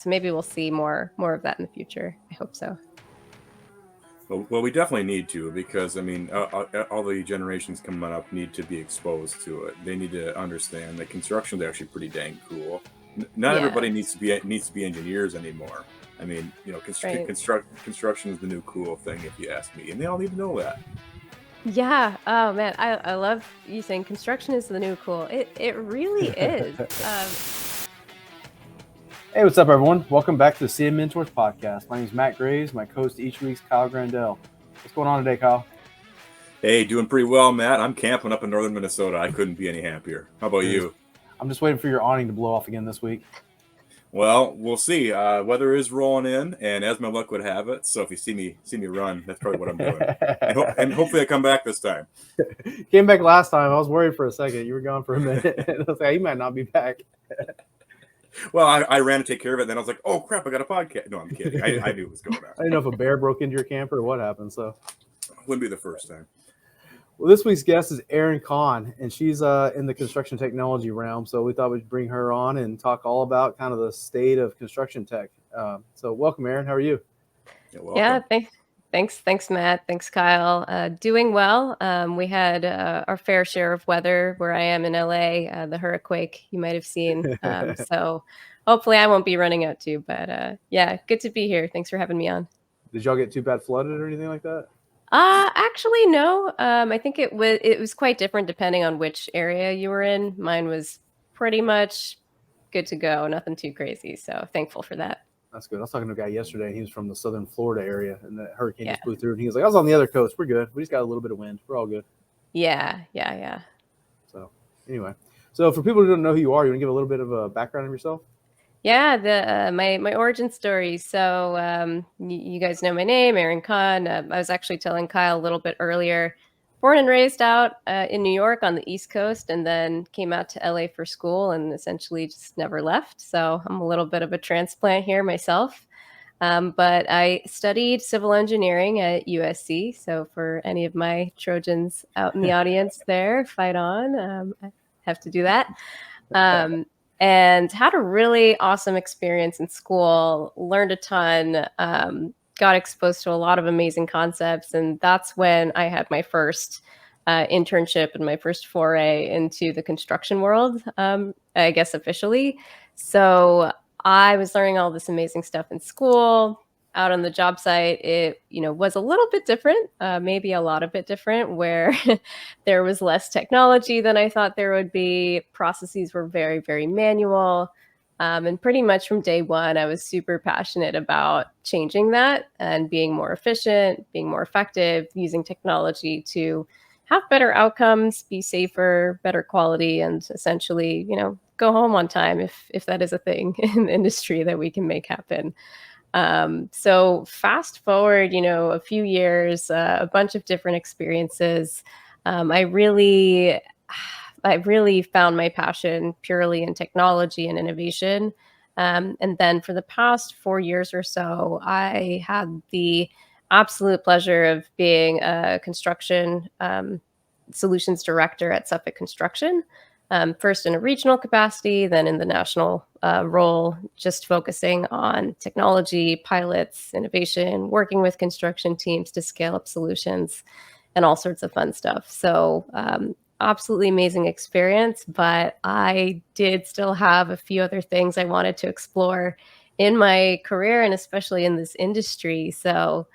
So maybe we'll see more of that in the future. I hope so. Well, we definitely need to, because I mean, all the generations coming up need to be exposed to it. They need to understand that construction is actually pretty dang cool. Not Yeah, everybody needs to be engineers anymore. I mean, right. construction is the new cool thing, if you ask me, and they all need to know that. Yeah. Oh man, I love you saying construction is the new cool. It really is. Hey, what's up, everyone? Welcome back to the CM Mentors podcast. My name is Matt Graves. My co-host each week's Kyle Grandell. What's going on today, Kyle? Hey, doing pretty well, Matt. I'm camping up in northern Minnesota. I couldn't be any happier. How about you? I'm just waiting for your awning to blow off again this week. Well, we'll see. Weather is rolling in, and as my luck would have it, so if you see me run, that's probably what I'm doing. And hopefully I come back this time. Came back last time. I was worried for a second. You were gone for a minute. I was like, he might not be back. Well, I ran to take care of it, and then I was like, oh crap, I got a podcast. No, I'm kidding. I knew it was going on. I didn't know if a bear broke into your camper or what happened. So, Wouldn't be the first time. well, this week's guest is Erin Khan, and she's in the construction technology realm. So we thought we'd bring her on and talk all about kind of the state of construction tech. So welcome, Erin. How are you? Yeah, Yeah, welcome. thanks, Matt. Thanks, Kyle. Doing well. We had our fair share of weather where I am in LA, the hurricane you might have seen. So hopefully I won't be running out too. But yeah, good to be here. Thanks for having me on. Did y'all get too bad flooded or anything like that? Actually, no. I think it was quite different depending on which area you were in. Mine was pretty much good to go, nothing too crazy. So thankful for that. That's good. I was talking to a guy yesterday, and he was from the southern Florida area, and the hurricane Yeah, just blew through. And he was like, I was on the other coast. We're good. We just got a little bit of wind. We're all good. yeah. So, anyway. So, for people who don't know who you are, you want to give a little bit of a background of yourself? Yeah, the my origin story. So you guys know my name, Erin Khan. I was actually telling Kyle a little bit earlier. Born and raised out in New York on the East Coast, and then came out to LA for school, and essentially just never left. So I'm a little bit of a transplant here myself. But I studied civil engineering at USC. So for any of my Trojans out in the audience there, fight on. I have to do that. Um, and had a really awesome experience in school, learned a ton, got exposed to a lot of amazing concepts. And that's when I had my first internship and my first foray into the construction world, I guess officially. So I was learning all this amazing stuff in school. Out on the job site, it was a little bit different, maybe a lot of bit different, where there was less technology than I thought there would be. Processes were very, very manual. And pretty much from day one, I was super passionate about changing that and being more efficient, being more effective, using technology to have better outcomes, be safer, better quality, and essentially, go home on time if that is a thing in the industry that we can make happen. So fast forward, a few years, a bunch of different experiences. I really, I really found my passion purely in technology and innovation. And then for the past 4 years or so, I had the absolute pleasure of being a construction solutions director at Suffolk Construction. First in a regional capacity, then in the national role, just focusing on technology, pilots, innovation, working with construction teams to scale up solutions and all sorts of fun stuff. So, absolutely amazing experience, but I did still have a few other things I wanted to explore in my career and especially in this industry. So,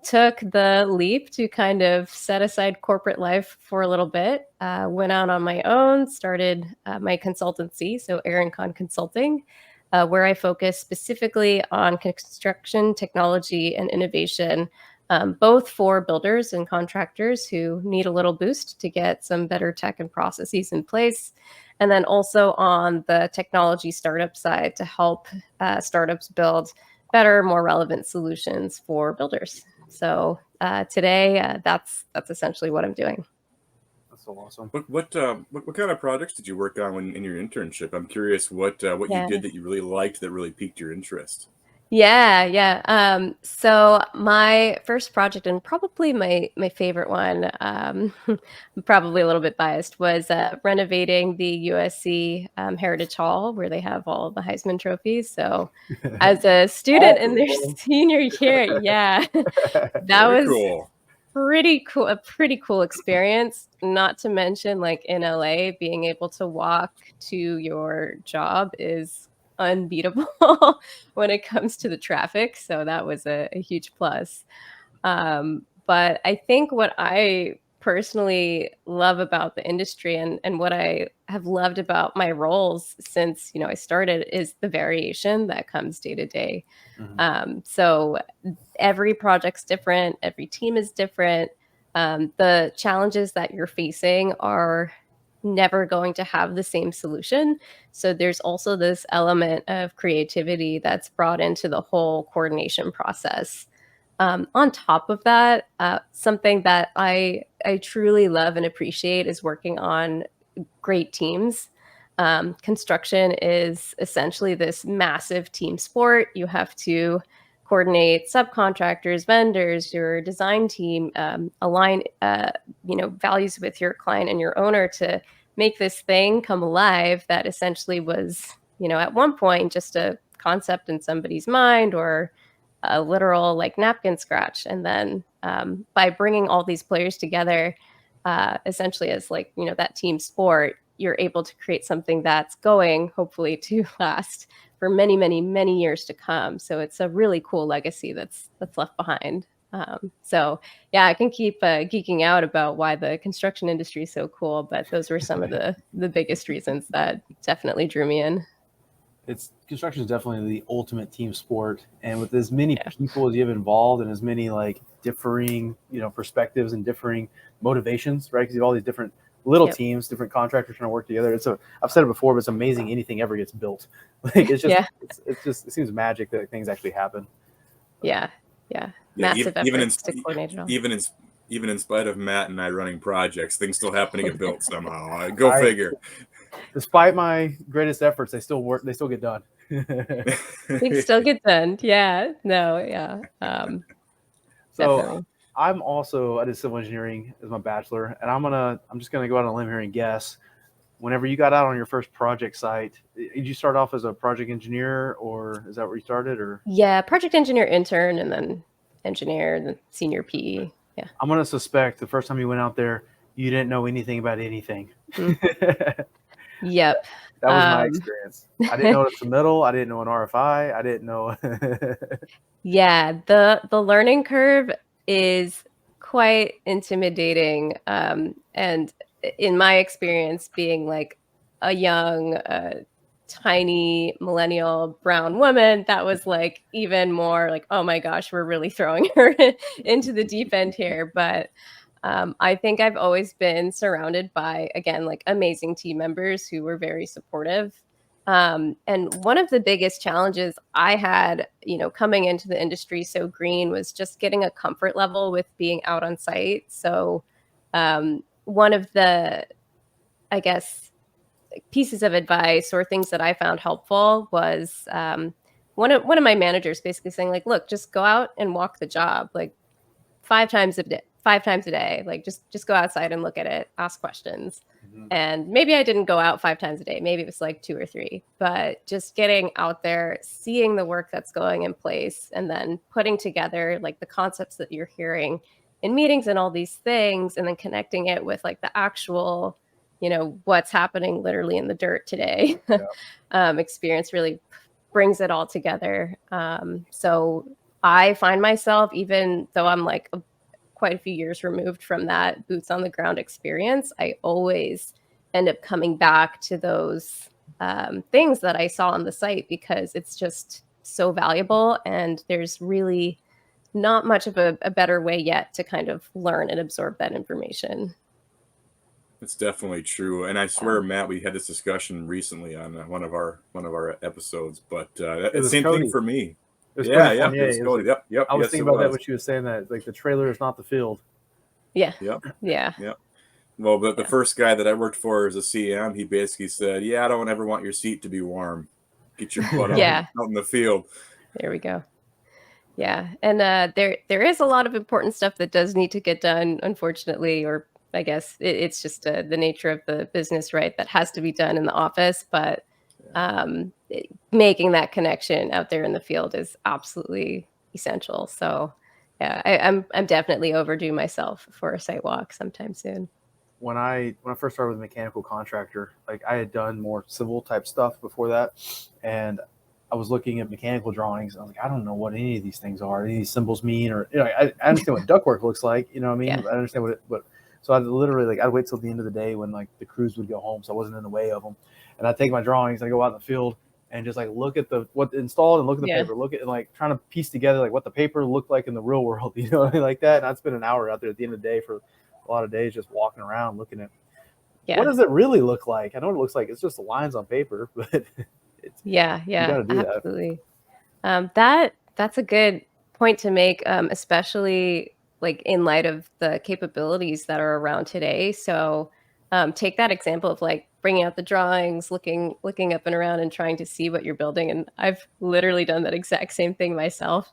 took the leap to kind of set aside corporate life for a little bit, went out on my own, started my consultancy, so Erin Khan Consulting, where I focus specifically on construction technology and innovation, both for builders and contractors who need a little boost to get some better tech and processes in place. And then also on the technology startup side to help startups build better, more relevant solutions for builders. So today, that's essentially what I'm doing. That's so awesome. What kind of projects did you work on in your internship? I'm curious what you Yeah. did that you really liked that really piqued your interest. Yeah. So my first project, and probably my favorite one, I'm probably a little bit biased, was renovating the USC Heritage Hall where they have all the Heisman trophies. So as a student in their Awesome. senior year, yeah, that Very was cool. a pretty cool experience. Not to mention, like in LA, being able to walk to your job is unbeatable when it comes to the traffic. So that was a huge plus. But I think what I personally love about the industry, and what I have loved about my roles since I started, is the variation that comes day to day. Mhm. So every project's different, every team is different. The challenges that you're facing are never going to have the same solution. So there's also this element of creativity that's brought into the whole coordination process. On top of that, something that I truly love and appreciate is working on great teams. Construction is essentially this massive team sport. You have to coordinate subcontractors, vendors, your design team, align values with your client and your owner to make this thing come alive that essentially was at one point just a concept in somebody's mind or a literal like napkin scratch. And then by bringing all these players together, essentially as like that team sport, you're able to create something that's going hopefully to last for many many years to come. So it's a really cool legacy that's left behind. So yeah, I can keep geeking out about why the construction industry is so cool, but those were some of the biggest reasons that definitely drew me in. It's construction is definitely the ultimate team sport, and with as many Yeah. people as you have involved and as many like differing perspectives and differing motivations, right? Because you have all these different little Yep. teams, different contractors trying to work together. I've said it before, but it's amazing anything ever gets built. Like Yeah. it seems magic that things actually happen. Yeah. Yeah. Yeah, Massive even in efforts to coordinate it all. even in even in spite of Matt and I running projects, things still happen to get built somehow. Go I figure. Despite my greatest efforts, they still work. They still get done. They still get done. Yeah. No, yeah. So Definitely. I did civil engineering as my bachelor, and I'm just gonna go out on a limb here and guess. Whenever you got out on your first project site, did you start off as a project engineer, or is that where you started? Or Yeah, project engineer intern and then engineer, then senior PE. Yeah. I'm gonna suspect the first time you went out there, you didn't know anything about anything. Mm. That Yep. was my Um, experience. I didn't know what a submittal. I didn't know an RFI. I didn't know. yeah, the learning curve is quite intimidating. And in my experience, being like a young, tiny millennial brown woman, that was like even more like, oh my gosh, we're really throwing her into the deep end here. But I think I've always been surrounded by, again, like amazing team members who were very supportive. And one of the biggest challenges I had, coming into the industry so green, was just getting a comfort level with being out on site. So, one of the, I guess, pieces of advice or things that I found helpful was one of my managers basically saying, like, look, just go out and walk the job. Like, 5 times a day, like just go outside and look at it, ask questions. Mhm. And maybe I didn't go out 5 times a day, maybe it was like 2 or 3, but just getting out there, seeing the work that's going in place, and then putting together like the concepts that you're hearing in meetings and all these things, and then connecting it with like the actual what's happening literally in the dirt today. Yeah. Experience really brings it all together. So I find myself, even though I'm like quite a few years removed from that boots on the ground experience, I always end up coming back to those things that I saw on the site because it's just so valuable. And there's really not much of a better way yet to kind of learn and absorb that information. It's definitely true, and I Yeah. swear, Matt, we had this discussion recently on one of our episodes. But It was same thing Cody. for me. It was Cody Yeah, yeah, it Fournier. was Cody. Yep, yep, I was yes, thinking it about that was. when she was saying that. Like the trailer is not the field. Yeah. Yep, Yeah. yep. Well, the Yeah. first guy that I worked for as a CM, he basically said, "Yeah, I don't ever want your seat to be warm. Get your butt out Yeah. out in the field." There we go. Yeah, and there is a lot of important stuff that does need to get done, unfortunately, or I guess it's just the nature of the business, right? That has to be done in the office, but Yeah. making that connection out there in the field is absolutely essential. So, yeah, I'm definitely overdue myself for a site walk sometime soon. When I first started with a mechanical contractor, like I had done more civil type stuff before that, and I was looking at mechanical drawings. I was like, I don't know what any of these things are. Any of these symbols mean, or I understand what ductwork looks like. You know what I mean? Yeah, I understand but so I'd literally like I'd wait till the end of the day when like the crews would go home, so I wasn't in the way of them, and I'd take my drawings, and I go out in the field and just like look at what installed and look at the yeah, paper, look at and like trying to piece together like what the paper looked like in the real world, like that. And I'd spend an hour out there at the end of the day for a lot of days just walking around looking at what yeah. does it really look like? I know what it looks like. It's just the lines on paper, but it's Yeah, you got yeah, to do that. absolutely. That's a good point to make, especially like in light of the capabilities that are around today. So, take that example of like bringing out the drawings, looking up and around, and trying to see what you're building. And I've literally done that exact same thing myself.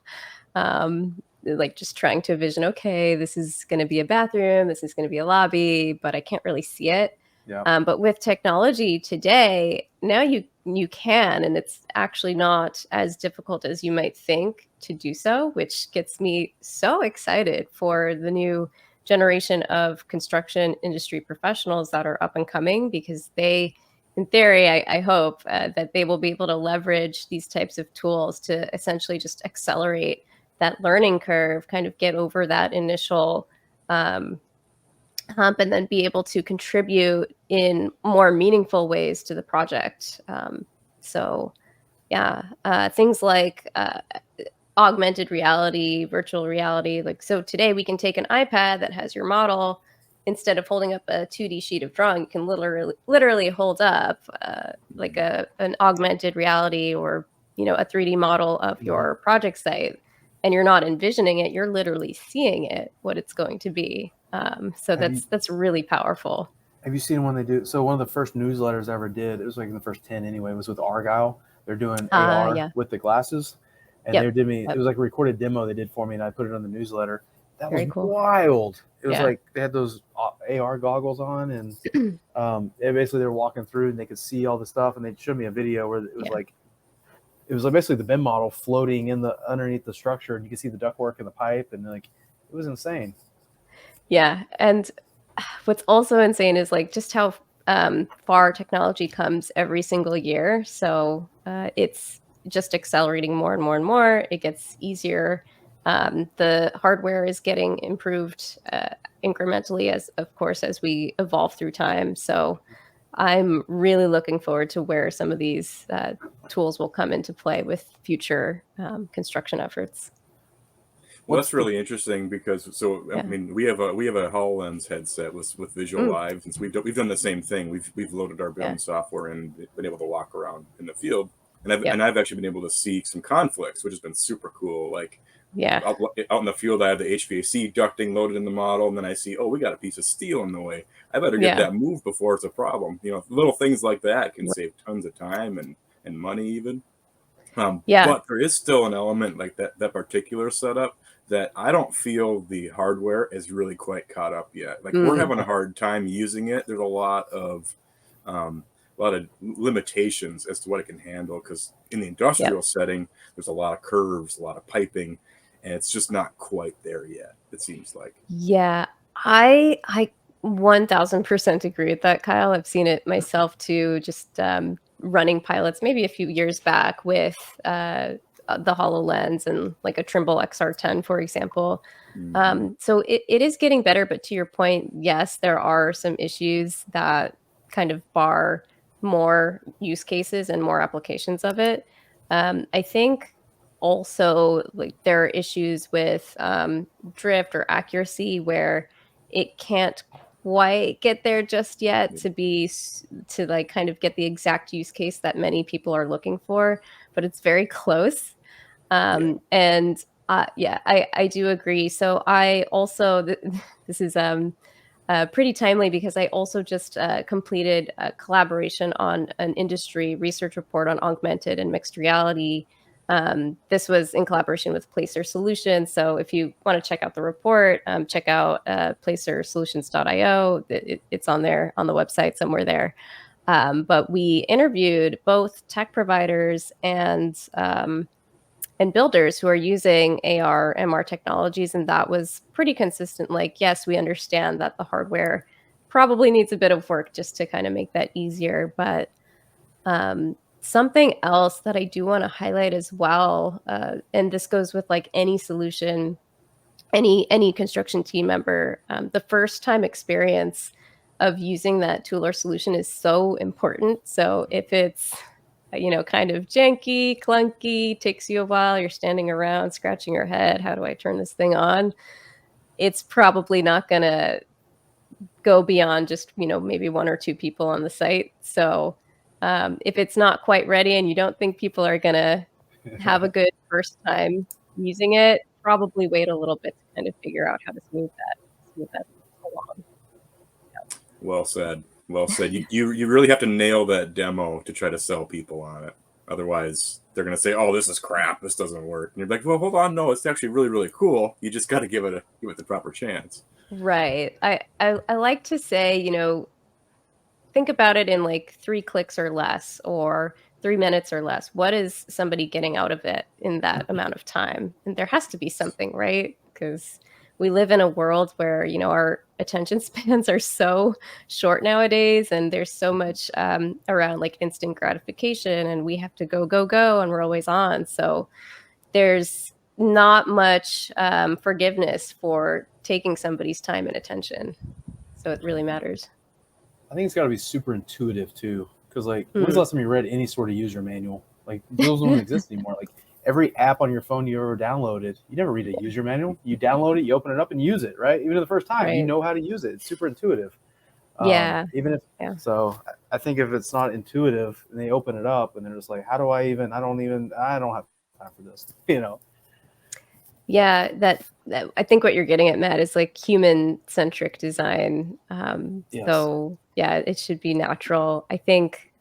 Like just trying to envision, okay, this is going to be a bathroom, this is going to be a lobby, but I can't really see it. Yeah. But with technology today, now you can, and it's actually not as difficult as you might think to do so, which gets me so excited for the new generation of construction industry professionals that are up and coming because they, in theory, I hope that they will be able to leverage these types of tools to essentially just accelerate that learning curve, kind of get over that initial um, hump, and then be able to contribute in more meaningful ways to the project. So, yeah, things like augmented reality, virtual reality. Like, so today we can take an iPad that has your model. Instead of holding up a 2D sheet of drawing, you can literally hold up like Mhm. an augmented reality or a 3D model of Mhm. your project site, and you're not envisioning it; you're literally seeing it, what it's going to be. So Have you that's really powerful. have you seen when they do? So one of the first newsletters I ever did, it was like in the first 10 anyway, was with Argyle. They're doing AR Yeah, with the glasses, and they yep, did me. It yep, was like a recorded demo they did for me, and I put it on the newsletter. That was very cool. wild. It was Yeah, like they had those AR goggles on, and basically they were walking through and they could see all the stuff, and they showed me a video where yeah, it was like basically the BIM model floating in the underneath the structure, and you could see the ductwork and the pipe, and like it was insane. yeah. And what's also insane is like just how far technology comes every single year. So it's just accelerating more and more and more. It gets easier. The hardware is getting improved incrementally, as of course as we evolve through time. So I'm really looking forward to where some of these tools will come into play with future construction efforts. Well, What's that's the really interesting because I Yeah, mean we have a HoloLens headset with Visual mm, Live, and so we've done the same thing. We've loaded our yeah, BIM software and been able to walk around in the field, and I've yep, and I've actually been able to see some conflicts, which has been super cool. Like yeah, out in the field, I have the HVAC ducting loaded in the model, and then I see, oh, we got a piece of steel in the way. I better get yeah, that moved before it's a problem. Little things like that can r- save tons of time and money even. yeah. But there is still an element like that particular setup that I don't feel the hardware is really quite caught up yet. Like we're Mm, having a hard time using it. There's a lot of limitations as to what it can handle because in the yep. industrial setting, there's a lot of curves, a lot of piping, and it's just not quite there yet. It seems like. Yeah, I 1000% agree with that, Kyle. I've seen it myself too, just running pilots maybe a few years back with the HoloLens and like a Trimble XR10, for example. Hmm. So it is getting better, but to your point, yes, there are some issues that kind of bar more use cases and more applications of it. I think also like there are issues with drift or accuracy where it can't quite get there just yet Yeah. to like kind of get the exact use case that many people are looking for, but it's very close. Yeah. And yeah, I do agree. So I also this is pretty timely because I also just completed a collaboration on an industry research report on augmented and mixed reality This was in collaboration with Placer Solutions. So if you want to check out the report, check out placersolutions.io. It's on there on the website somewhere there. But we interviewed both tech providers and builders who are using AR, MR technologies, and that was pretty consistent. Like, yes, we understand that the hardware probably needs a bit of work just to kind of make that easier, but something else that I do want to highlight as well, and this goes with like any solution, any construction team member, the first time experience of using that tool or solution is so important. So if it's kind of janky, clunky, takes you a while, you're standing around scratching your head, how do I turn this thing on? It's probably not going to go beyond just, maybe one or two people on the site. So if it's not quite ready and you don't think people are going to have a good first time using it, probably wait a little bit to kind of figure out how to smooth that along. Well said. Well said. You really have to nail that demo to try to sell people on it. Otherwise, they're going to say, "Oh, this is crap. This doesn't work." And you're like, "Well, hold on. No, it's actually really, really cool. You just got to give it the proper chance." Right. I like to say, think about it in like 3 clicks or less, or 3 minutes or less. What is somebody getting out of it in that amount of time? And there has to be something, right? Because we live in a world where, our attention spans are so short nowadays, and there's so much around like instant gratification, and we have to go, go, go, and we're always on. So there's not much forgiveness for taking somebody's time and attention. So it really matters. I think it's got to be super intuitive too, because like, when's the last time you read any sort of user manual? Like, those don't exist anymore. Like, every app on your phone you ever downloaded, you never read a user manual. You download it, you open it up, and use it. Right? Even the first time, you Right. know how to use it. It's super intuitive. Yeah. Even if so, I think if it's not intuitive and they open it up and they're just like, how do I even? I don't have time for this. Yeah, that I think what you're getting at, Matt, is like human-centric design. Yes. So yeah, it should be natural. I think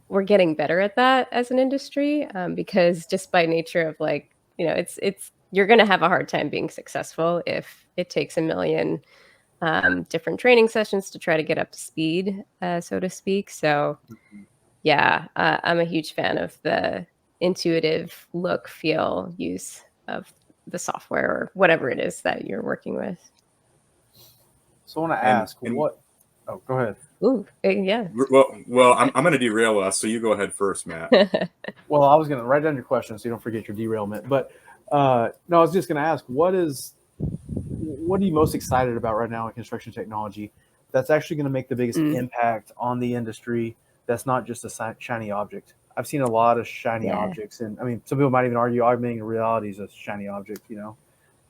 we're getting better at that as an industry, because just by nature of like, it's you're going to have a hard time being successful if it takes a million different training sessions to try to get up to speed, so to speak. So yeah, I'm a huge fan of the intuitive look, feel, use of the software or whatever it is that you're working with. So I want to ask what. Oh, go ahead. Ooh, yeah. Well, I'm going to derail us, so you go ahead first, Matt. Well, I was going to write down your question so you don't forget your derailment. But no, I was just going to ask, what are you most excited about right now in construction technology that's actually going to make the biggest impact on the industry? That's not just a shiny object. I've seen a lot of shiny objects, and I mean, some people might even argue augmented reality is a shiny object,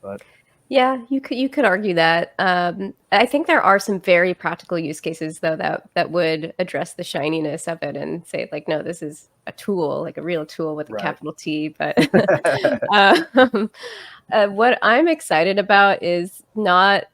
but. Yeah, you could argue that. I think there are some very practical use cases though that would address the shininess of it and say like, no, this is a tool, like a real tool with a capital T. But what I'm excited about is not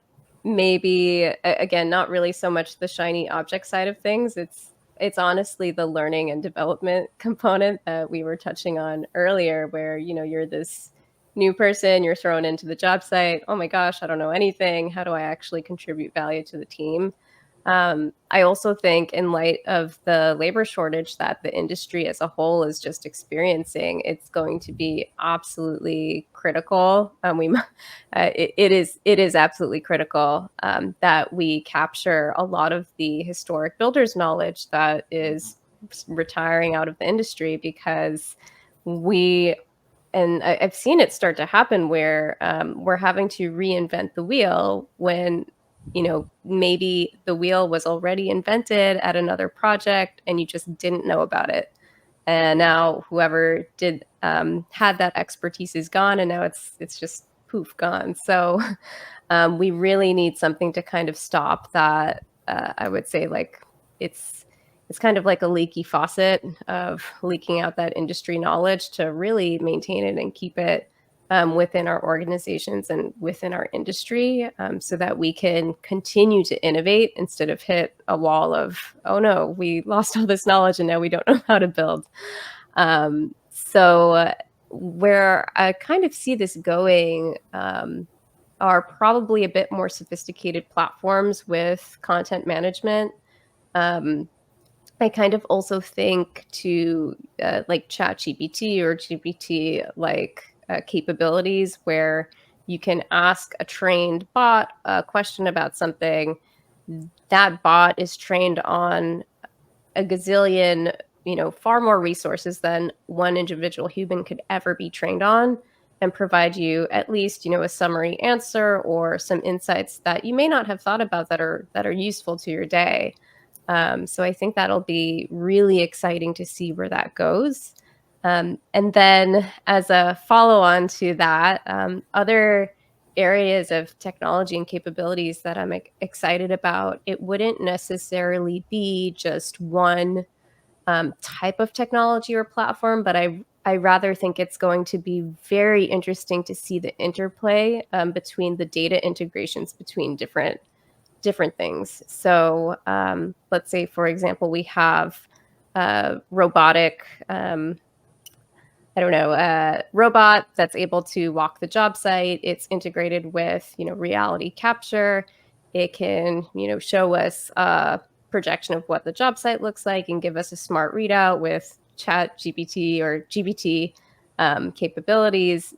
not really so much the shiny object side of things. It's honestly the learning and development component that we were touching on earlier, where you're this new person, you're thrown into the job site. Oh my gosh, I don't know anything. How do I actually contribute value to the team? I also think in light of the labor shortage that the industry as a whole is just experiencing, it's going to be absolutely critical. It is absolutely critical that we capture a lot of the historic builders knowledge that is retiring out of the industry, because I've seen it start to happen where we're having to reinvent the wheel when, maybe the wheel was already invented at another project and you just didn't know about it. And now whoever had that expertise is gone, and now it's just poof, gone. So we really need something to kind of stop that. I would say like it's kind of like a leaky faucet of leaking out that industry knowledge to really maintain it and keep it within our organizations and within our industry, so that we can continue to innovate instead of hit a wall of, oh no, we lost all this knowledge and now we don't know how to build. So where I kind of see this going are probably a bit more sophisticated platforms with content management. Um, I kind of also think to like ChatGPT or GPT like capabilities where you can ask a trained bot a question about something. That bot is trained on a gazillion, far more resources than one individual human could ever be trained on, and provide you at least, a summary answer or some insights that you may not have thought about that are useful to your day. So I think that'll be really exciting to see where that goes. And then as a follow on to that, other areas of technology and capabilities that I'm excited about, it wouldn't necessarily be just one type of technology or platform, but I rather think it's going to be very interesting to see the interplay between the data integrations between different things. So let's say, for example, we have robotic, I don't know, robot that's able to walk the job site. It's integrated with, reality capture. It can, show us a projection of what the job site looks like and give us a smart readout with Chat GPT or GBT capabilities.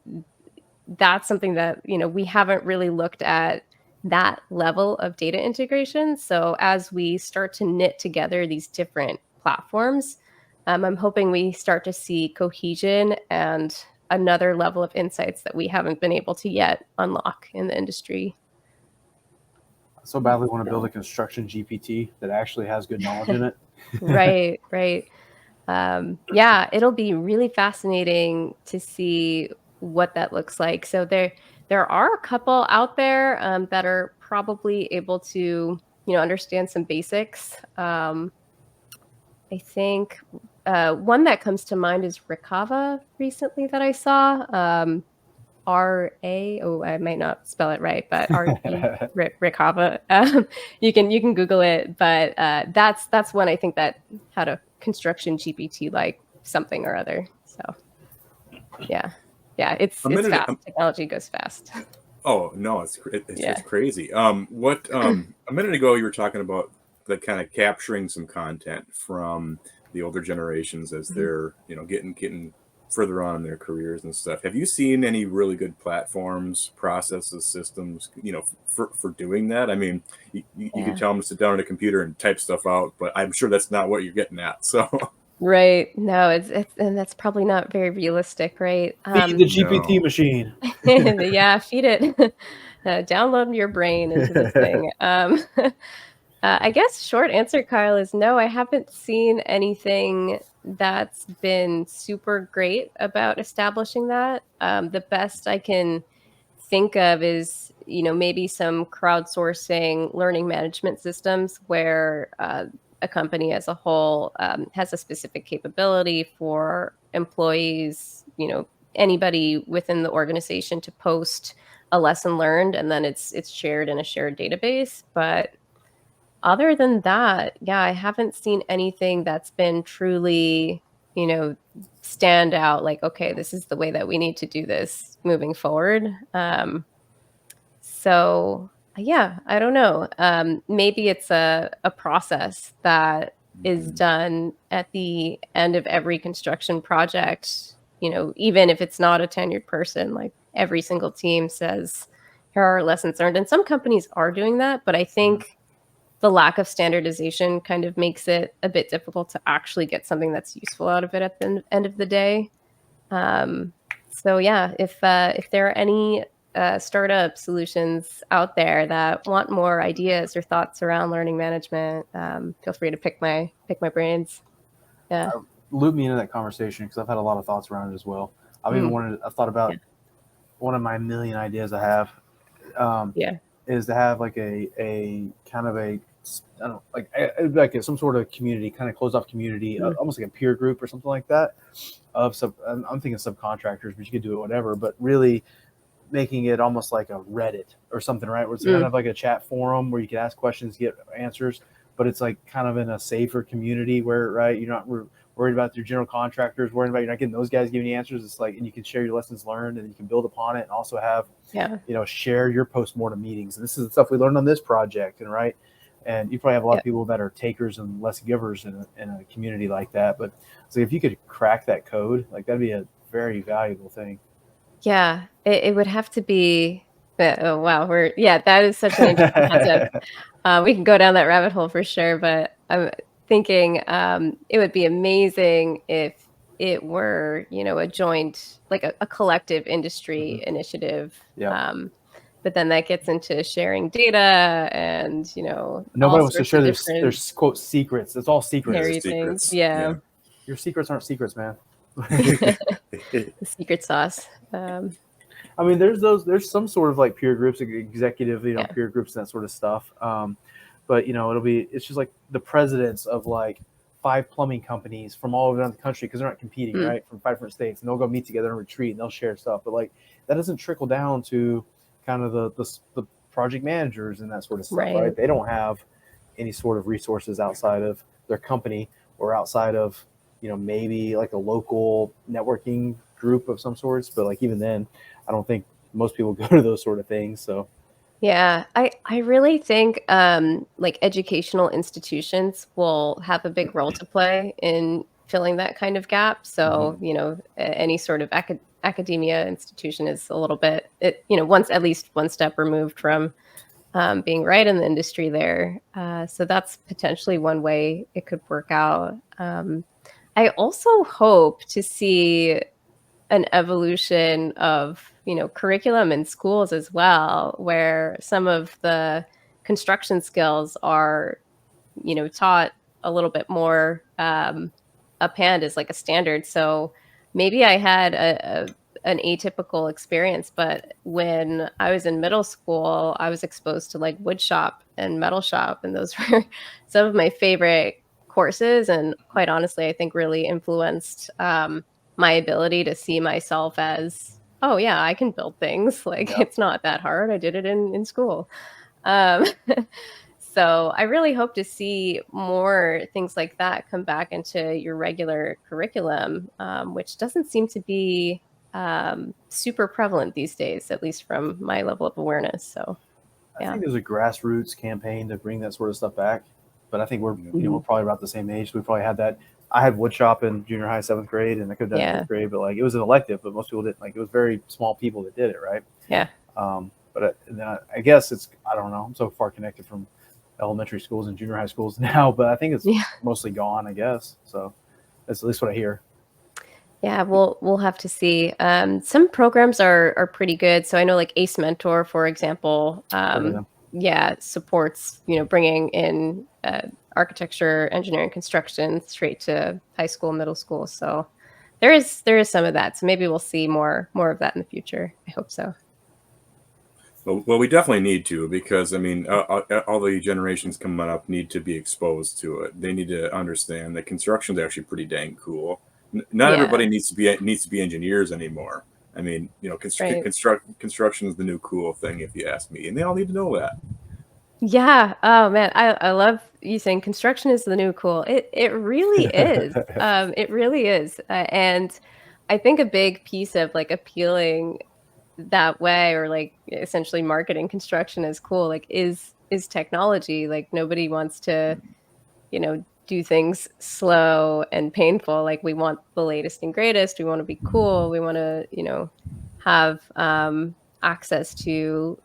That's something that, we haven't really looked at that level of data integration. So as we start to knit together these different platforms, I'm hoping we start to see cohesion and another level of insights that we haven't been able to yet unlock in the industry. I so badly want to build a construction GPT that actually has good knowledge in it. Right, right. Yeah, it'll be really fascinating to see what that looks like. So there are a couple out there that are probably able to, understand some basics. I think one that comes to mind is Rikava recently that I saw. R-A, oh, I might not spell it right, but Rikava. You can Google it, but that's one I think that had a construction GPT like something or other. So yeah, it's fast. Technology goes fast. Oh no, it's Yeah. crazy. What a minute ago you were talking about the kind of capturing some content from the older generations as they're getting further on in their careers and stuff. Have you seen any really good platforms, processes, systems, for doing that? I mean, you can tell them to sit down at a computer and type stuff out, but I'm sure that's not what you're getting at. So Right. No, it's and that's probably not very realistic, right? Feed the GPT machine. Yeah, feed it. Download your brain into this thing. I guess short answer, Kyle, is no, I haven't seen anything that's been super great about establishing that. The best I can think of is, maybe some crowdsourcing learning management systems where a company as a whole has a specific capability for employees, anybody within the organization to post a lesson learned, and then it's shared in a shared database. But other than that, yeah, I haven't seen anything that's been truly, stand out like, okay, this is the way that we need to do this moving forward. So yeah, I don't know. Maybe it's a process that is done at the end of every construction project, even if it's not a tenured person, like every single team says, here are our lessons learned. And some companies are doing that, but I think the lack of standardization kind of makes it a bit difficult to actually get something that's useful out of it at the end of the day. So yeah, if there are any startup solutions out there that want more ideas or thoughts around learning management, feel free to pick my brains. Yeah. Loop me into that conversation because I've had a lot of thoughts around it as well. I've thought about one of my million ideas I have. Is to have like a kind of a, I don't know, like some sort of community, kind of closed off community, almost like a peer group or something like that. I'm thinking subcontractors, but you could do it whatever. But really making it almost like a Reddit or something, right? Where it's kind of like a chat forum where you can ask questions, get answers, but it's like kind of in a safer community where, right, you're not worried about your general contractors, worried about you're not getting those guys giving you answers. It's like, and you can share your lessons learned and you can build upon it and also have, share your post-mortem meetings. And this is the stuff we learned on this project. And right. And you probably have a lot of people that are takers and less givers in a community like that. But so if you could crack that code, like that'd be a very valuable thing. Yeah, it would have to be. Oh wow, that is such an interesting concept. We can go down that rabbit hole for sure, but I'm thinking it would be amazing if it were, a joint, like a collective industry initiative. Yeah. But then that gets into sharing data and, nobody all wants to sorts share of their different quote secrets. It's all secrets. hairy things. Yeah. Your secrets aren't secrets, man. The secret sauce. I mean, there's some sort of like peer groups, executive, peer groups and that sort of stuff. But it's just like the presidents of like 5 plumbing companies from all over the country, because they're not competing, right? From 5 different states, and they'll go meet together and retreat and they'll share stuff. But like that doesn't trickle down to kind of the project managers and that sort of stuff, right? They don't have any sort of resources outside of their company or outside of maybe like a local networking group of some sorts. But like even then, I don't think most people go to those sort of things. So yeah, I really think like educational institutions will have a big role to play in filling that kind of gap. So, any sort of academia institution is a little bit, at least one step removed from being right in the industry there. So that's potentially one way it could work out. I also hope to see an evolution of, curriculum in schools as well, where some of the construction skills are, taught a little bit more uphand as like a standard. So maybe I had an atypical experience, but when I was in middle school, I was exposed to like wood shop and metal shop, and those were some of my favorite courses. And quite honestly, I think really influenced my ability to see myself as, oh yeah, I can build things. Like it's not that hard. I did it in school. Um, so I really hope to see more things like that come back into your regular curriculum, which doesn't seem to be super prevalent these days, at least from my level of awareness. So I think there's a grassroots campaign to bring that sort of stuff back. But I think we're we're probably about the same age. We probably had that. I had woodshop in junior high, 7th grade, and I could have done 5th grade, but like it was an elective, but most people didn't. Like it was very small people that did it, right? Yeah. But then I guess I don't know. I'm so far connected from elementary schools and junior high schools now, but I think it's mostly gone, I guess. So that's at least what I hear. Yeah, we'll have to see. Some programs are pretty good. So I know like Ace Mentor, for example, supports, bringing in architecture, engineering, construction straight to high school, middle school. So there is some of that. So maybe we'll see more of that in the future. I hope so. Well, we definitely need to, because I mean, all the generations coming up need to be exposed to it. They need to understand that construction is actually pretty dang cool. Not everybody needs to be engineers anymore. I mean, construction is the new cool thing, if you ask me, and they all need to know that. Yeah. Oh man, I love you saying construction is the new cool. It really is. It really is. And I think a big piece of like appealing that way, or like essentially marketing construction as cool, like is technology. Like nobody wants to, do things slow and painful. Like we want the latest and greatest. We want to be cool. We want to, have access to,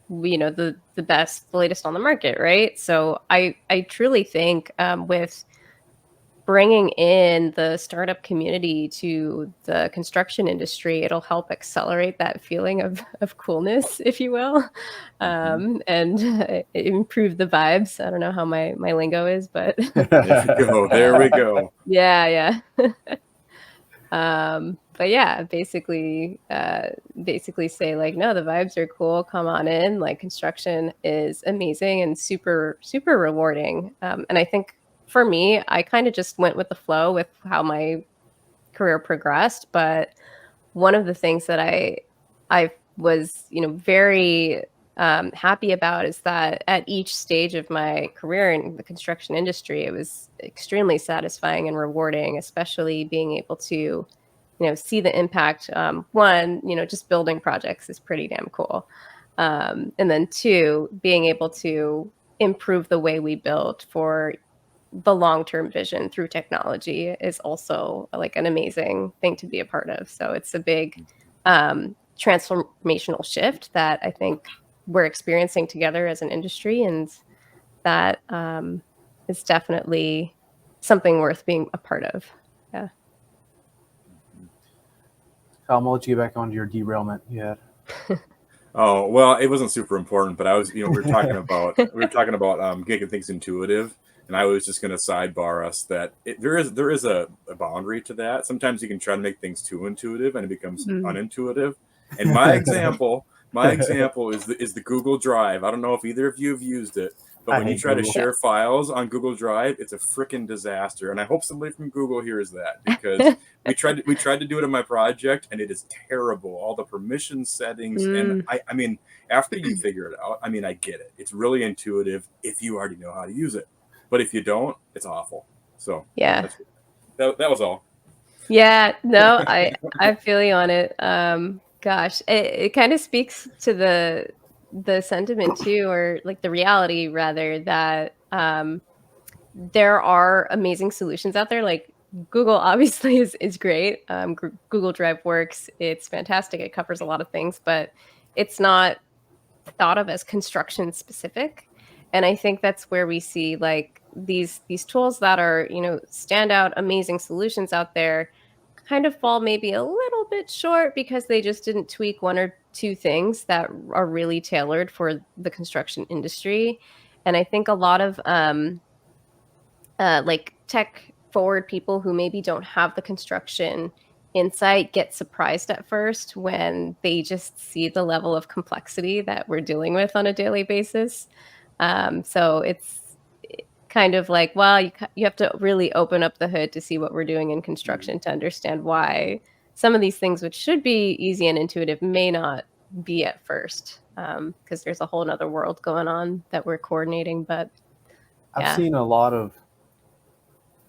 the best, the latest on the market, right? So I truly think with bringing in the startup community to the construction industry, it'll help accelerate that feeling of coolness, if you will, and improve the vibes. I don't know how my lingo is, but there we go. Yeah. But yeah, basically say like, no, the vibes are cool. Come on in. Like construction is amazing and super, super rewarding. And I think for me, I kind of just went with the flow with how my career progressed. But one of the things that I was, very happy about is that at each stage of my career in the construction industry, it was extremely satisfying and rewarding, especially being able to, see the impact. One, just building projects is pretty damn cool. And then two, being able to improve the way we build for the long-term vision through technology is also like an amazing thing to be a part of. So it's a big transformational shift that I think we're experiencing together as an industry, and that is definitely something worth being a part of. Yeah. Kyle, I'm gonna let you get back onto your derailment you had. Oh, well, it wasn't super important, but I was, we were talking about making things intuitive, and I was just going to sidebar us that there is a boundary to that. Sometimes you can try to make things too intuitive, and it becomes unintuitive. And my example is the Google Drive. I don't know if either of you have used it, but when you try to share files on Google Drive, it's a freaking disaster. And I hope somebody from Google hears that, because we tried to do it in my project, and it is terrible. All the permission settings, and I mean, after you figure it out, I mean, I get it. It's really intuitive if you already know how to use it, but if you don't, it's awful. So Yeah. that was all. Yeah, no, I feel you on it. Gosh, it kind of speaks to the sentiment too, or like the reality rather, that there are amazing solutions out there. Like Google obviously is great. Google Drive works. It's fantastic. It covers a lot of things, but it's not thought of as construction specific. And I think that's where we see like these tools that are, standout amazing solutions out there kind of fall maybe a little bit short because they just didn't tweak one or two things that are really tailored for the construction industry. And I think a lot of like tech forward people who maybe don't have the construction insight get surprised at first when they just see the level of complexity that we're dealing with on a daily basis. So it's kind of like, well, you have to really open up the hood to see what we're doing in construction to understand why some of these things, which should be easy and intuitive, may not be at first, because there's a whole nother world going on that we're coordinating. But I've seen a lot of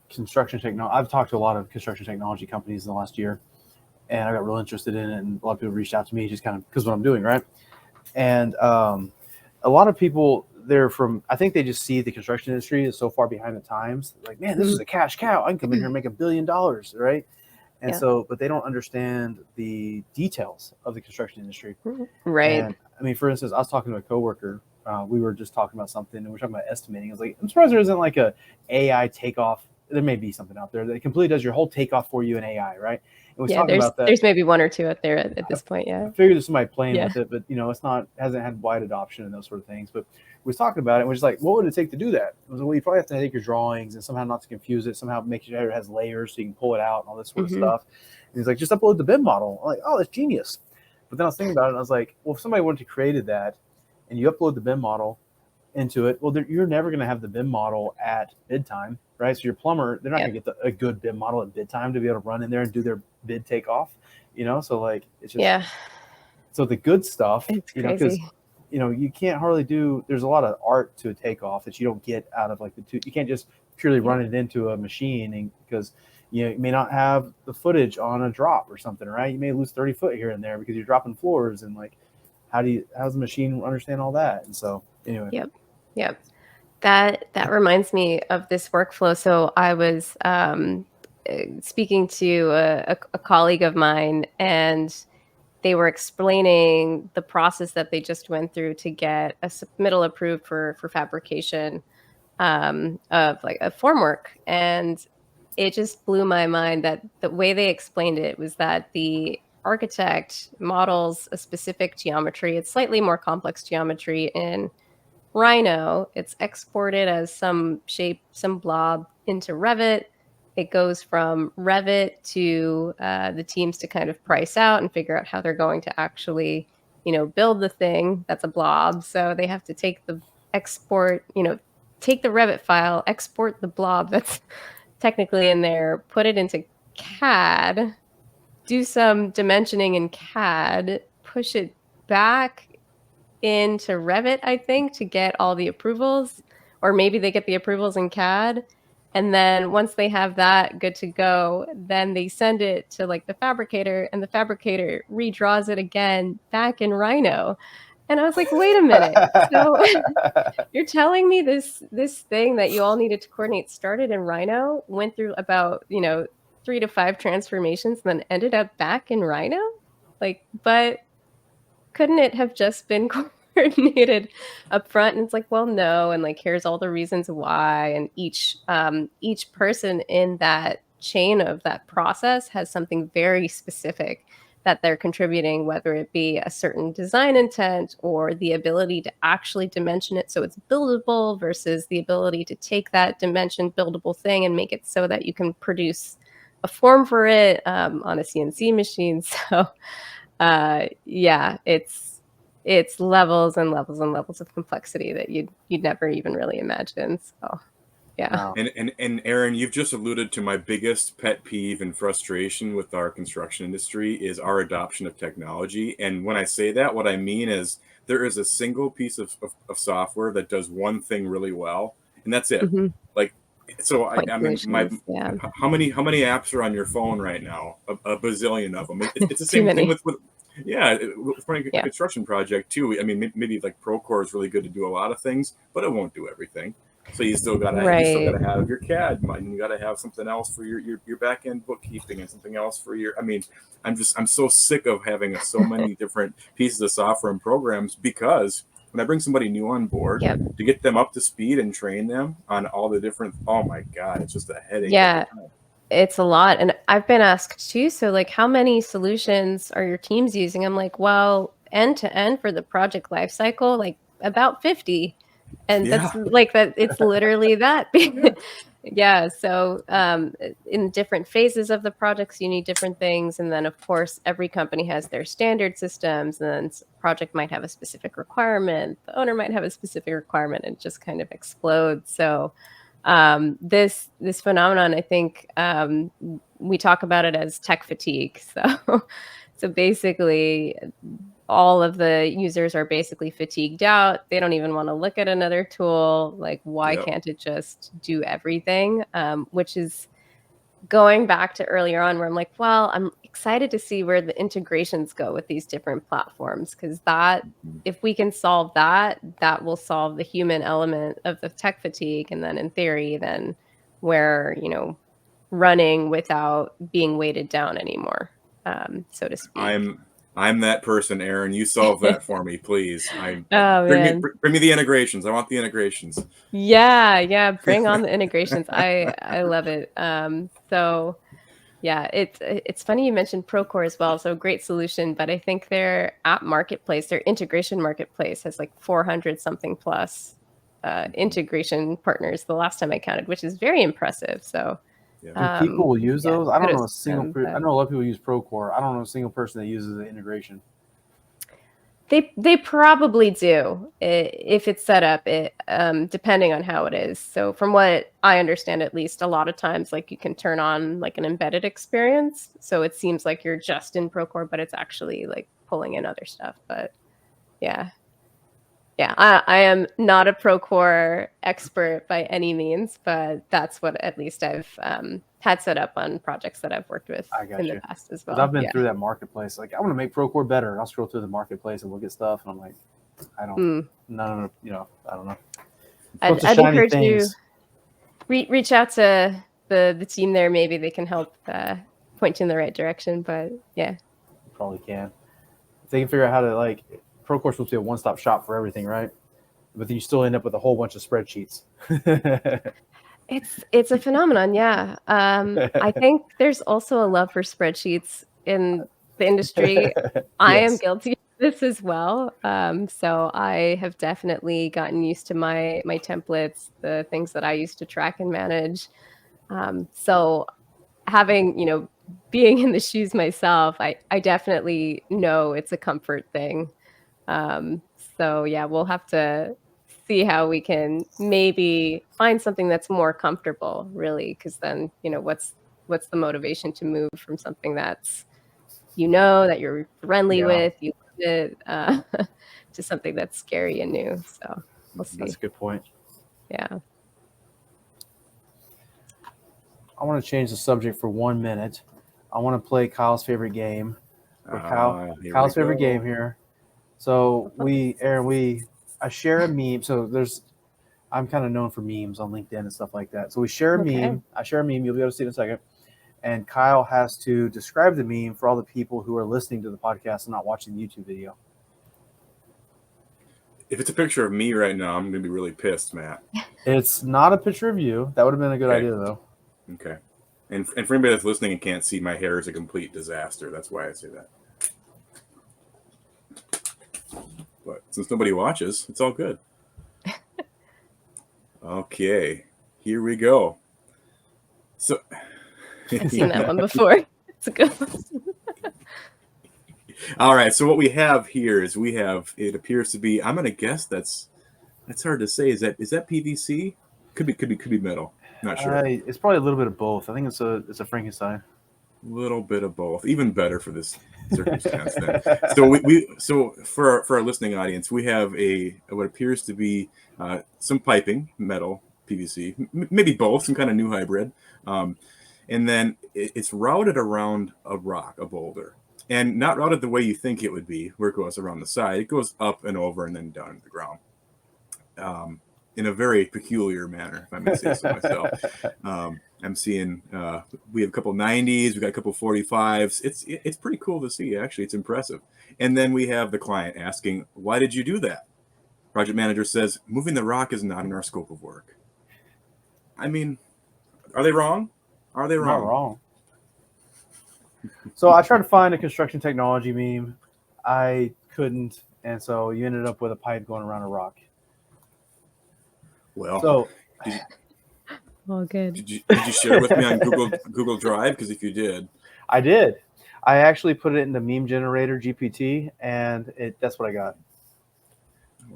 construction technology. I've talked to a lot of construction technology companies in the last year, and I got real interested in it. And a lot of people reached out to me just kind of because what I'm doing, right? And a lot of people, I think they just see the construction industry is so far behind the times. Like, man, this is a cash cow. I can come in here and make $1 billion, right? And so, but they don't understand the details of the construction industry. Right. And I mean, for instance, I was talking to a coworker. We were just talking about something, and we're talking about estimating. I was like, I'm surprised there isn't like a AI takeoff. There may be something out there that completely does your whole takeoff for you in AI, right? And we talking about that. There's maybe one or two out there at this point. Yeah. I figured there's somebody playing with it, but hasn't had wide adoption and those sort of things. But we was talking about it, and we're just like, what would it take to do that? I was like, well, you probably have to take your drawings and somehow not to confuse it, somehow make sure it has layers so you can pull it out and all this sort of stuff. And he's like, just upload the BIM model. I'm like, oh, that's genius. But then I was thinking about it, and I was like, well, if somebody wanted to create that, and you upload the BIM model into it, well, you're never going to have the BIM model at bid time, right? So your plumber, they're not going to get a good BIM model at bid time to be able to run in there and do their bid takeoff, So like, it's just, so the good stuff, because, you can't hardly there's a lot of art to a takeoff that you don't get out of like you can't just purely run it into a machine, because you may not have the footage on a drop or something, right? You may lose 30 foot here and there because you're dropping floors, and like, how's the machine understand all that? And so anyway. Yep. That reminds me of this workflow. So I was speaking to a colleague of mine, and they were explaining the process that they just went through to get a submittal approved for fabrication of like a formwork. And it just blew my mind that the way they explained it was that the architect models a specific geometry. It's slightly more complex geometry in Rhino. It's exported as some shape, some blob into Revit. It goes from Revit to the teams to kind of price out and figure out how they're going to actually, build the thing that's a blob. So they have to take the take the Revit file, export the blob that's technically in there, put it into CAD, do some dimensioning in CAD, push it back into Revit, I think, to get all the approvals, or maybe they get the approvals in CAD. And then once they have that good to go, then they send it to like the fabricator, and the fabricator redraws it again back in Rhino. And I was like, wait a minute. So you're telling me this thing that you all needed to coordinate started in Rhino, went through about, 3 to 5 transformations, and then ended up back in Rhino? Like, but couldn't it have just been coordinated up front? And it's like, well, no, and like here's all the reasons why, and each person in that chain of that process has something very specific that they're contributing, whether it be a certain design intent or the ability to actually dimension it so it's buildable versus the ability to take that dimension buildable thing and make it so that you can produce a form for it on a CNC machine. So yeah, it's levels and levels and levels of complexity that you'd never even really imagine. So yeah. Wow. And Erin, you've just alluded to my biggest pet peeve and frustration with our construction industry is our adoption of technology. And when I say that, what I mean is there is a single piece of software that does one thing really well, and that's it. Mhm. Like, so Point I mean, solutions, yeah. how many apps are on your phone right now? A bazillion of them. It's the Too same thing many. with with running a Yeah. construction project too. I mean, maybe like Procore is really good to do a lot of things, but it won't do everything. So you still gotta Right. have your CAD, and you gotta have something else for your back end bookkeeping, and something else for your. I mean, I'm so sick of having so many different pieces of software and programs, because when I bring somebody new on board, Yep. to get them up to speed and train them on all the different, oh my God, it's just a headache Yeah. every time. It's a lot. And I've been asked too, so like how many solutions are your teams using? I'm like, well, end to end for the project lifecycle, like about 50. And Yeah. that's like that, it's literally that. Yeah. Yeah. So in different phases of the projects, you need different things. And then of course, every company has their standard systems, and then project might have a specific requirement. The owner might have a specific requirement, and it just kind of explodes. So this phenomenon, I think we talk about it as tech fatigue. So basically all of the users are basically fatigued out. They don't even want to look at another tool. Like, why Yep. can't it just do everything? Which is going back to earlier on where I'm like, well, I'm excited to see where the integrations go with these different platforms, because that, if we can solve that, that will solve the human element of the tech fatigue. And then in theory, then we're, running without being weighted down anymore, so to speak. I'm that person, Erin. You solve that for me, please. Oh man. Bring me the integrations. I want the integrations. Yeah, bring on the integrations. I love it. So yeah, it's funny you mentioned Procore as well. So great solution, but I think their app marketplace, their integration marketplace, has like 400 something plus integration partners the last time I counted, which is very impressive. So Yeah. Do people will use yeah, those? I don't know a kudos to single. them, I know a lot of people use Procore. I don't know a single person that uses the integration. They probably do if it's set up, depending on how it is. So from what I understand, at least, a lot of times, like you can turn on like an embedded experience, so it seems like you're just in Procore, but it's actually like pulling in other stuff. But yeah, I am not a Procore expert by any means, but that's what at least I've had set up on projects that I've worked with I got in the you. past as Because well. I've been Yeah. through that marketplace. Like, I want to make Procore better. And I'll scroll through the marketplace and look at stuff. And I'm like, I don't, none of the, I don't know. I'd encourage you reach out to the team there. Maybe they can help point you in the right direction. But yeah, Probably can. If they can figure out how to, like, Procore's supposed to be a one-stop shop for everything, right? But then you still end up with a whole bunch of spreadsheets. it's a phenomenon. Yeah, I think there's also a love for spreadsheets in the industry. I am Yes. guilty of this as well. So I have definitely gotten used to my templates, the things that I used to track and manage. So having, being in the shoes myself, I definitely know it's a comfort thing. So yeah, we'll have to see how we can maybe find something that's more comfortable, really, because then, what's the motivation to move from something that's, that you're friendly Yeah. with, you it to something that's scary and new. So we'll see. That's a good point. Yeah. I want to change the subject for 1 minute. I want to play Kyle's favorite game. Kyle's favorite game here. So I share a meme. So I'm kind of known for memes on LinkedIn and stuff like that. So we share a meme. I share a meme. You'll be able to see it in a second. And Kyle has to describe the meme for all the people who are listening to the podcast and not watching the YouTube video. If it's a picture of me right now, I'm going to be really pissed, Matt. It's not a picture of you. That would have been a good idea, though. Okay. And for anybody that's listening and can't see, my hair is a complete disaster. That's why I say that. But since nobody watches, it's all good. Okay. Here we go. So I've seen that one before. It's a good one. All right. So what we have here is it appears to be, I'm going to guess that's hard to say. Is that PVC? Could be metal. Not sure. It's probably a little bit of both. I think it's a Frankenstein. A little bit of both. Even better for this circumstance. Then. So for our listening audience, we have what appears to be some piping, metal, PVC, maybe both, some kind of new hybrid. And then it's routed around a rock, a boulder. And not routed the way you think it would be, where it goes around the side. It goes up and over and then down to the ground. In a very peculiar manner, if I may say so myself. I'm seeing we have a couple 90s, we got a couple 45s. It's pretty cool to see, actually. It's impressive. And then we have the client asking, why did you do that? Project manager says, moving the rock is not in our scope of work. I mean, are they wrong? Are they wrong? Not wrong. So I tried to find a construction technology meme. I couldn't, and so you ended up with a pipe going around a rock. Well, so all good. Did you share with me on Google Drive? Because if you did, I did. I actually put it in the meme generator GPT, and that's what I got.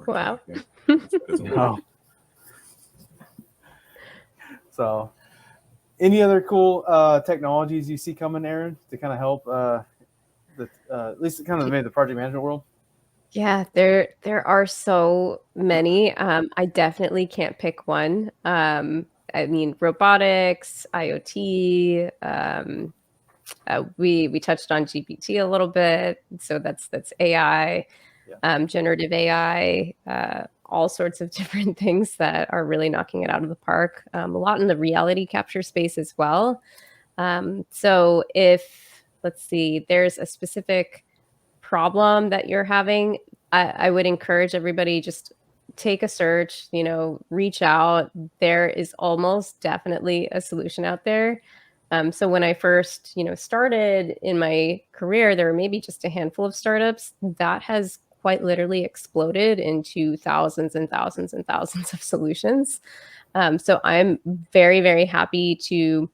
Wow. No. So, any other cool technologies you see coming, Erin, to kind of help at least kind of maybe the project management world? Yeah, there are so many. I definitely can't pick one. I mean, robotics, IoT. We touched on GPT a little bit, so that's AI, generative AI, all sorts of different things that are really knocking it out of the park. A lot in the reality capture space as well. So let's see, there's a specific problem that you're having, I would encourage everybody, just take a search, reach out. There is almost definitely a solution out there. So when I first, started in my career, there were maybe just a handful of startups. That has quite literally exploded into thousands and thousands and thousands of solutions. So I'm very, very happy to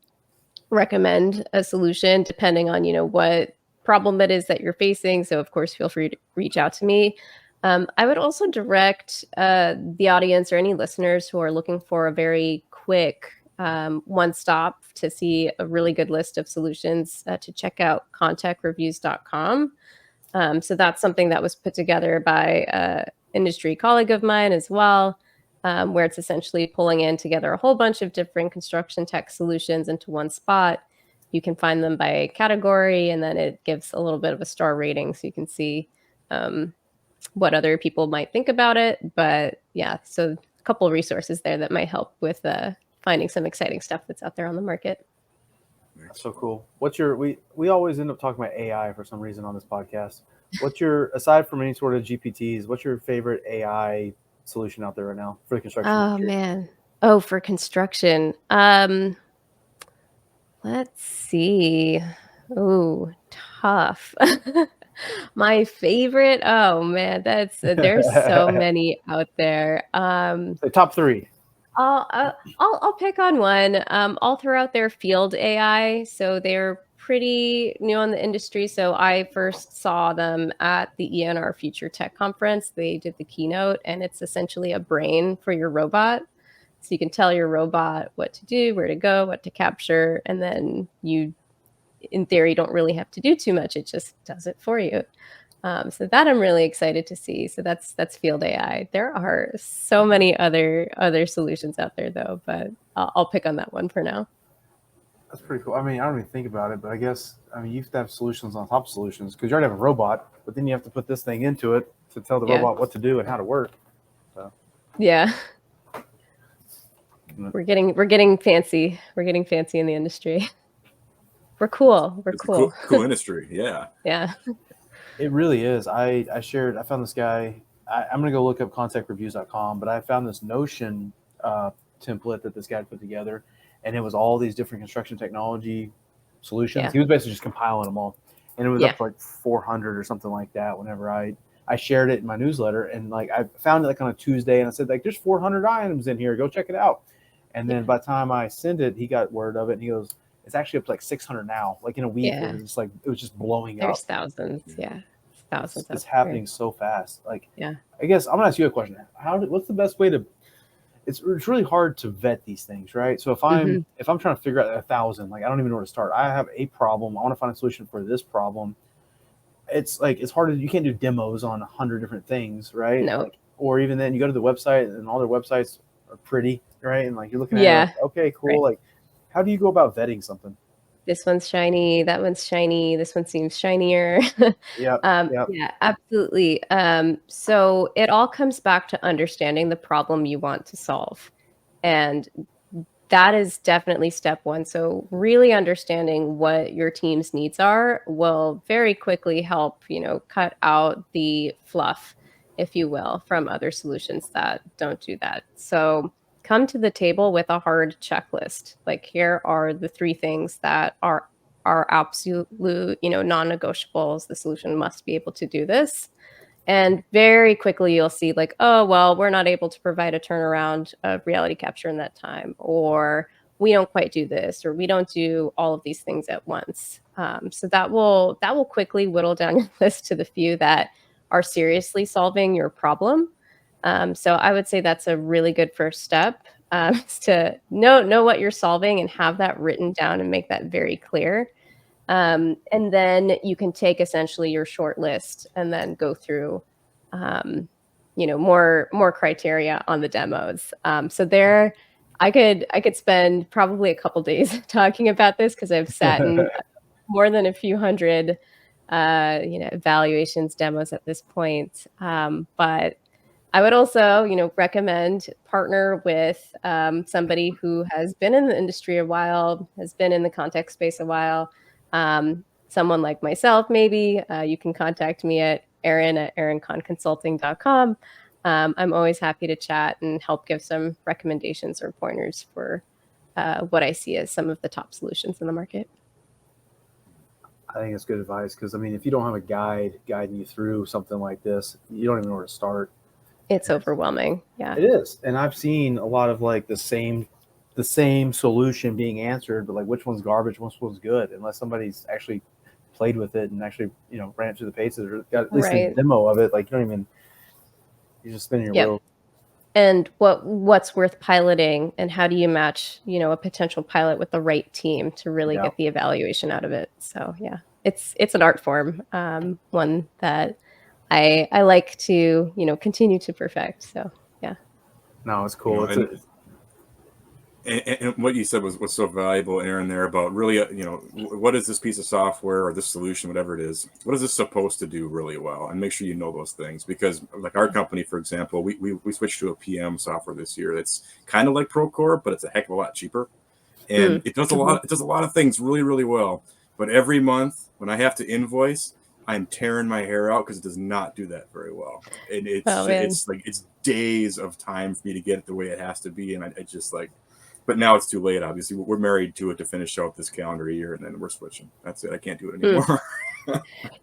recommend a solution depending on, what problem it is that you're facing. So of course, feel free to reach out to me. I would also direct the audience or any listeners who are looking for a very quick one-stop to see a really good list of solutions to check out contactreviews.com. So that's something that was put together by an industry colleague of mine as well, where it's essentially pulling in together a whole bunch of different construction tech solutions into one spot. You can find them by category, and then it gives a little bit of a star rating so you can see what other people might think about it. But yeah, so a couple of resources there that might help with finding some exciting stuff that's out there on the market. That's so cool. We always end up talking about AI for some reason on this podcast. Aside from any sort of GPTs, what's your favorite AI solution out there right now for the construction industry? Man. For construction. Let's see. Oh, tough. My favorite. Oh man, there's so many out there. The top 3. I'll pick on one. All throughout their field AI, so they're pretty new in the industry. So I first saw them at the ENR Future Tech Conference. They did the keynote, and it's essentially a brain for your robot. So you can tell your robot what to do, where to go, what to capture, and then you, in theory, don't really have to do too much. It just does it for you. So that I'm really excited to see. So that's Field AI. There are so many other solutions out there though, but I'll pick on that one for now. That's pretty cool. I mean, I don't even think about it, but I guess, I mean, you have to have solutions on top of solutions because you already have a robot, but then you have to put this thing into it to tell the Yeah. robot what to do and how to work. So Yeah. We're getting fancy. We're getting fancy in the industry. We're cool. We're It's a cool. cool industry. Yeah. Yeah. it really is. I found this guy. I'm going to go look up contactreviews.com, but I found this Notion template that this guy put together, and it was all these different construction technology solutions. Yeah. He was basically just compiling them all, and it was Yeah. up to like 400 or something like that. Whenever I shared it in my newsletter, and like I found it like on a Tuesday, and I said like, "There's 400 items in here. Go check it out." And then by the time I send it, he got word of it, and he goes, "It's actually up to like 600 now." Like in a week, Yeah. it was just blowing There's up. thousands. Yeah. Thousands. It's happening so fast. Like, Yeah. I guess I'm gonna ask you a question. What's the best way to? It's really hard to vet these things, right? So if I'm trying to figure out 1,000, like I don't even know where to start. I have a problem. I want to find a solution for this problem. It's like it's hard to, you can't do demos on 100 different things, right? No. Like, or even then you go to the website and all their websites are pretty, right? And like you're looking at Yeah. it like, okay, cool. Right. Like, how do you go about vetting something? This one's shiny, that one's shiny, this one seems shinier. Yep. Yeah, absolutely. So it all comes back to understanding the problem you want to solve. And that is definitely step one. So really understanding what your team's needs are will very quickly help, cut out the fluff, if you will, from other solutions that don't do that. So come to the table with a hard checklist. Like here are the 3 things that are absolute, non-negotiables. The solution must be able to do this. And very quickly you'll see like, oh, well, we're not able to provide a turnaround of reality capture in that time, or we don't quite do this, or we don't do all of these things at once. So that will quickly whittle down your list to the few that are seriously solving your problem. So I would say that's a really good first step, is to know what you're solving and have that written down and make that very clear. And then you can take essentially your short list and then go through, more criteria on the demos. So there, I could spend probably a couple days talking about this because I've sat in more than a few hundred, evaluations demos at this point. But I would also, recommend partner with somebody who has been in the industry a while, has been in the context space a while. Someone like myself, maybe. You can contact me at Erin@erinconconsulting.com. I'm always happy to chat and help give some recommendations or pointers for what I see as some of the top solutions in the market. I think it's good advice because I mean, if you don't have a guide guiding you through something like this, you don't even know where to start. It's overwhelming. Yeah. It is. And I've seen a lot of like the same solution being answered, but like which one's garbage, which one's good, unless somebody's actually played with it and actually, ran it through the paces or got at least a demo of it. Like you're just spinning your wheels. And what's worth piloting, and how do you match, a potential pilot with the right team to really get the evaluation out of it? So yeah, it's an art form, one that I like to, continue to perfect. So yeah. No, it's cool. And what you said was so valuable, Erin, there about really, what is this piece of software or this solution, whatever it is, what is this supposed to do really well? And make sure you know those things, because like our company, for example, we switched to a PM software this year that's kind of like Procore, but it's a heck of a lot cheaper. And it does a lot of things really, really well. But every month when I have to invoice, I'm tearing my hair out because it does not do that very well. And it's days of time for me to get it the way it has to be. And I just like, but now it's too late. Obviously, we're married to it to finish out this calendar year, and then we're switching. That's it. I can't do it anymore.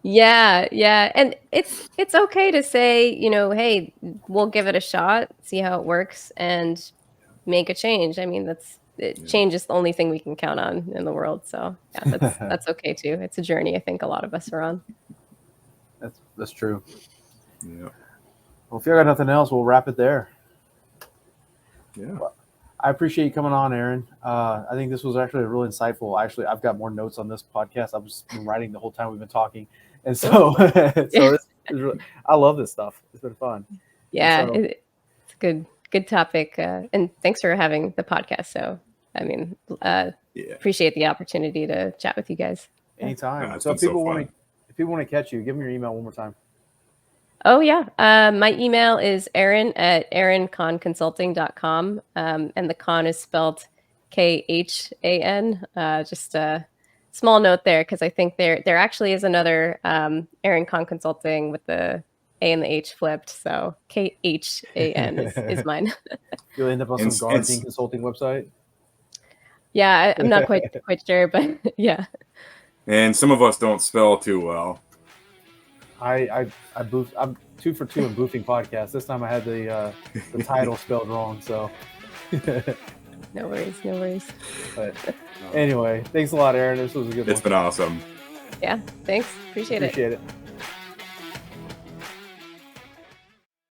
Yeah, and it's okay to say, hey, we'll give it a shot, see how it works, and make a change. I mean, change is the only thing we can count on in the world. So yeah, that's okay too. It's a journey I think a lot of us are on. That's true. Yeah. Well, if you got nothing else, we'll wrap it there. Yeah. I appreciate you coming on, Erin. I think this was actually really insightful. Actually, I've got more notes on this podcast. I've just been writing the whole time we've been talking. And so, I love this stuff. It's been fun. Yeah, So- it's a good topic. And thanks for having the podcast. So, I mean, appreciate the opportunity to chat with you guys. Anytime. it's So been if people so want fun. to, if people want to catch you, give me your email one more time. Oh, yeah. My email is Erin@erinconconsulting.com. And the con is spelled Khan. Just a small note there, because I think there actually is another Erin Khan Consulting with the A and the H flipped. So Khan is mine. You'll end up on And- some gardening consulting website. Yeah, I'm not quite sure, but yeah. And some of us don't spell too well. I boof. I'm 2 for 2 in boofing podcasts. This time I had the title spelled wrong. So, No worries. but anyway, thanks a lot, Erin. This was a good one. It's been awesome. Yeah, thanks. Appreciate it. Appreciate it.